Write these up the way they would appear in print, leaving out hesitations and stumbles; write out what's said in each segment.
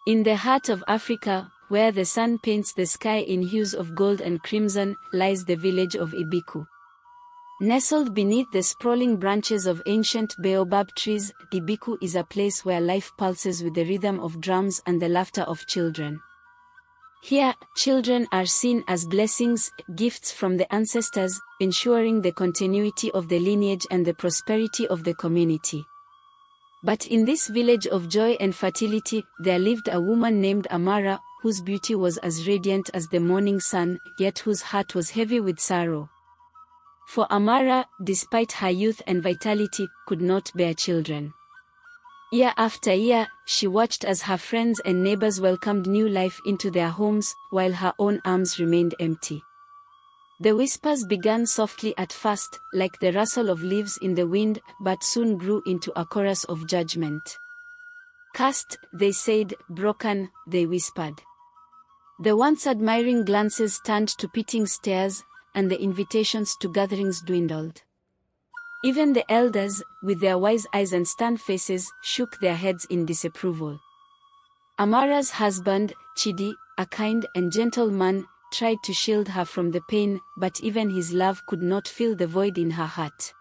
In the heart of Africa, where the sun paints the sky in hues of gold and crimson, lies the village of Ibeku. Nestled beneath the sprawling branches of ancient Baobab trees, Ibeku is a place where life pulses with the rhythm of drums and the laughter of children. Here, children are seen as blessings, gifts from the ancestors, ensuring the continuity of the lineage and the prosperity of the community. But in this village of joy and fertility, there lived a woman named Amara, whose beauty was as radiant as the morning sun, yet whose heart was heavy with sorrow. For Amara, despite her youth and vitality, could not bear children. Year after year, she watched as her friends and neighbors welcomed new life into their homes, while her own arms remained empty. The whispers began softly at first, like the rustle of leaves in the wind, but soon grew into a chorus of judgment. Cursed, they said, broken, they whispered. The once admiring glances turned to pitying stares, and the invitations to gatherings dwindled. Even the elders, with their wise eyes and stern faces, shook their heads in disapproval. Amara's husband, Chidi, a kind and gentle man, tried to shield her from the pain, but even his love could not fill the void in her heart.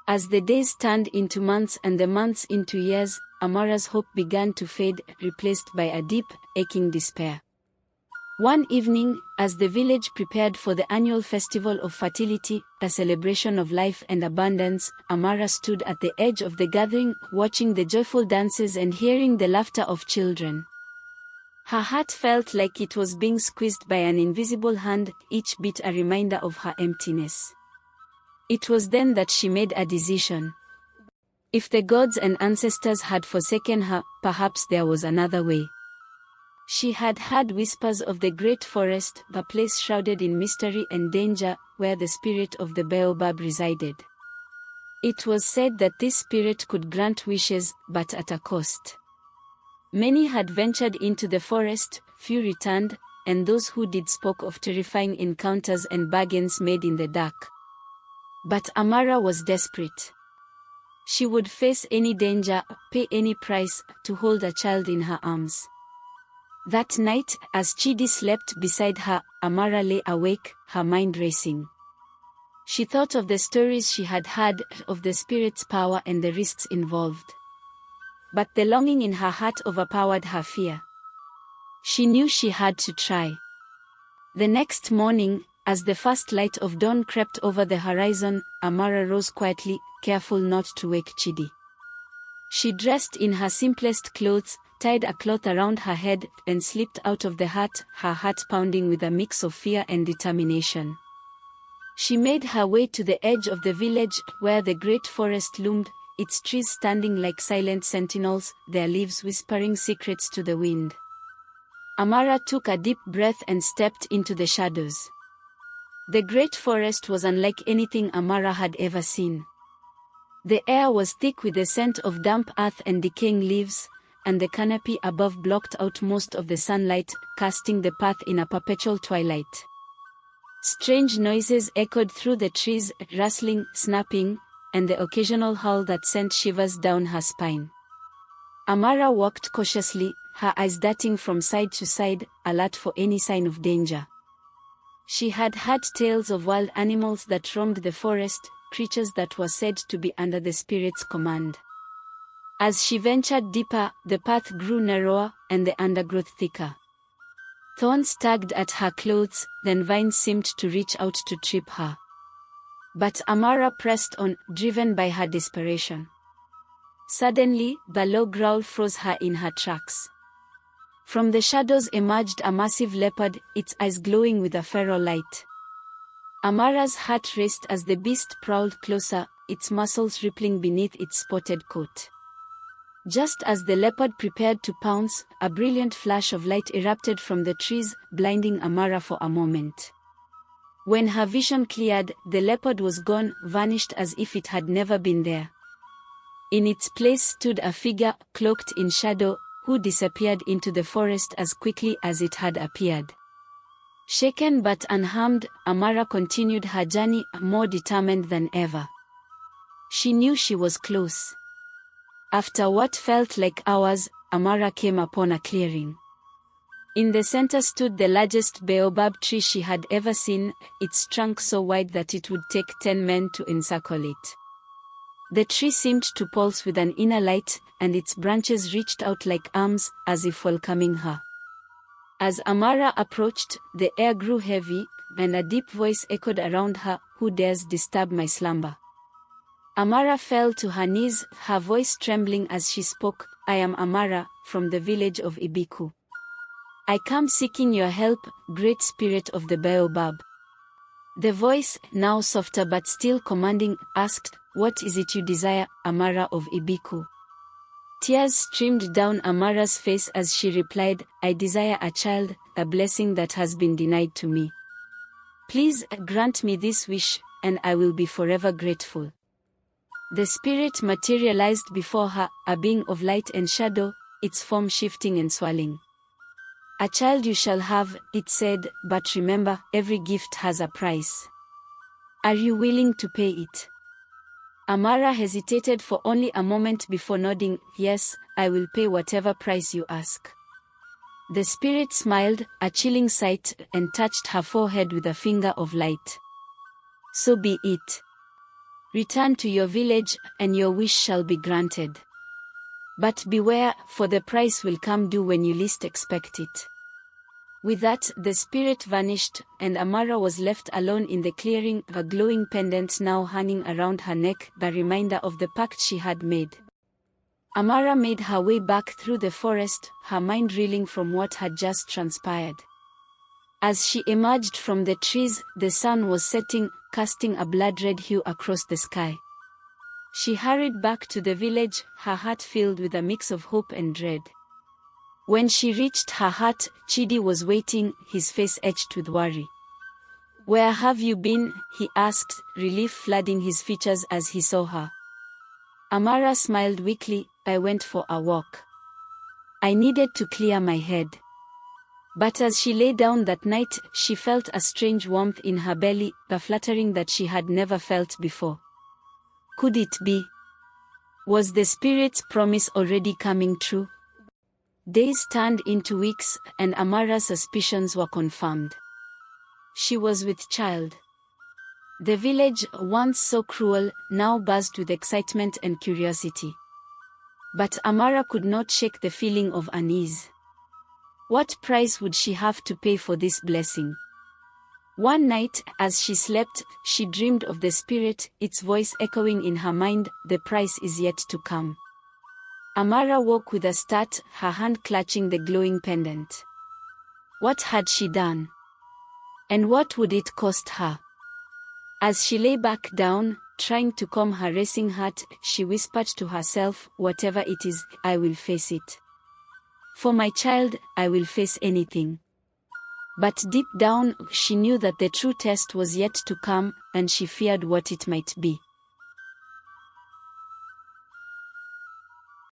As the days turned into months and the months into years, Amara's hope began to fade, replaced by a deep, aching despair. One evening, as the village prepared for the annual festival of fertility, a celebration of life and abundance, Amara stood at the edge of the gathering, watching the joyful dances and hearing the laughter of children. Her heart felt like it was being squeezed by an invisible hand, each beat a reminder of her emptiness. It was then that she made a decision. If the gods and ancestors had forsaken her, perhaps there was another way. She had heard whispers of the great forest, a place shrouded in mystery and danger, where the spirit of the Baobab resided. It was said that this spirit could grant wishes, but at a cost. Many had ventured into the forest, few returned, and those who did spoke of terrifying encounters and bargains made in the dark. But Amara was desperate. She would face any danger, pay any price, to hold a child in her arms. That night, as Chidi slept beside her, Amara lay awake, her mind racing. She thought of the stories she had heard, of the spirit's power and the risks involved. But the longing in her heart overpowered her fear. She knew she had to try. The next morning, as the first light of dawn crept over the horizon, Amara rose quietly, careful not to wake Chidi. She dressed in her simplest clothes, tied a cloth around her head, and slipped out of the hut, her heart pounding with a mix of fear and determination. She made her way to the edge of the village, where the great forest loomed, its trees standing like silent sentinels, their leaves whispering secrets to the wind. Amara took a deep breath and stepped into the shadows. The great forest was unlike anything Amara had ever seen. The air was thick with the scent of damp earth and decaying leaves, and the canopy above blocked out most of the sunlight, casting the path in a perpetual twilight. Strange noises echoed through the trees, rustling, snapping, and the occasional howl that sent shivers down her spine. Amara walked cautiously, her eyes darting from side to side, alert for any sign of danger. She had heard tales of wild animals that roamed the forest, creatures that were said to be under the spirit's command. As she ventured deeper, the path grew narrower, and the undergrowth thicker. Thorns tugged at her clothes, then vines seemed to reach out to trip her. But Amara pressed on, driven by her desperation. Suddenly, the low growl froze her in her tracks. From the shadows emerged a massive leopard, its eyes glowing with a feral light. Amara's heart raced as the beast prowled closer, its muscles rippling beneath its spotted coat. Just as the leopard prepared to pounce, a brilliant flash of light erupted from the trees, blinding Amara for a moment. When her vision cleared, the leopard was gone, vanished as if it had never been there. In its place stood a figure, cloaked in shadow, who disappeared into the forest as quickly as it had appeared. Shaken but unharmed, Amara continued her journey, more determined than ever. She knew she was close. After what felt like hours, Amara came upon a clearing. In the center stood the largest baobab tree she had ever seen, its trunk so wide that it would take 10 men to encircle it. The tree seemed to pulse with an inner light, and its branches reached out like arms, as if welcoming her. As Amara approached, the air grew heavy, and a deep voice echoed around her, "Who dares disturb my slumber?" Amara fell to her knees, her voice trembling as she spoke, "I am Amara, from the village of Ibeku. I come seeking your help, great spirit of the Baobab." The voice, now softer but still commanding, asked, "What is it you desire, Amara of Ibeku?" Tears streamed down Amara's face as she replied, "I desire a child, a blessing that has been denied to me. Please grant me this wish, and I will be forever grateful." The spirit materialized before her, a being of light and shadow, its form shifting and swirling. "A child you shall have," it said, "but remember, every gift has a price. Are you willing to pay it?" Amara hesitated for only a moment before nodding, "Yes, I will pay whatever price you ask." The spirit smiled, a chilling sight, and touched her forehead with a finger of light. "So be it. Return to your village, and your wish shall be granted. But beware, for the price will come due when you least expect it." With that, the spirit vanished, and Amara was left alone in the clearing, a glowing pendant now hanging around her neck, a reminder of the pact she had made. Amara made her way back through the forest, her mind reeling from what had just transpired. As she emerged from the trees, the sun was setting, casting a blood-red hue across the sky. She hurried back to the village, her heart filled with a mix of hope and dread. When she reached her hut, Chidi was waiting, his face etched with worry. "Where have you been?" he asked, relief flooding his features as he saw her. Amara smiled weakly, "I went for a walk. I needed to clear my head." But as she lay down that night, she felt a strange warmth in her belly, a fluttering that she had never felt before. Could it be? Was the spirit's promise already coming true? Days turned into weeks, and Amara's suspicions were confirmed. She was with child. The village, once so cruel, now buzzed with excitement and curiosity. But Amara could not shake the feeling of unease. What price would she have to pay for this blessing? One night, as she slept, she dreamed of the spirit, its voice echoing in her mind, "The price is yet to come." Amara woke with a start, her hand clutching the glowing pendant. What had she done? And what would it cost her? As she lay back down, trying to calm her racing heart, she whispered to herself, "Whatever it is, I will face it. For my child, I will face anything." But deep down, she knew that the true test was yet to come, and she feared what it might be.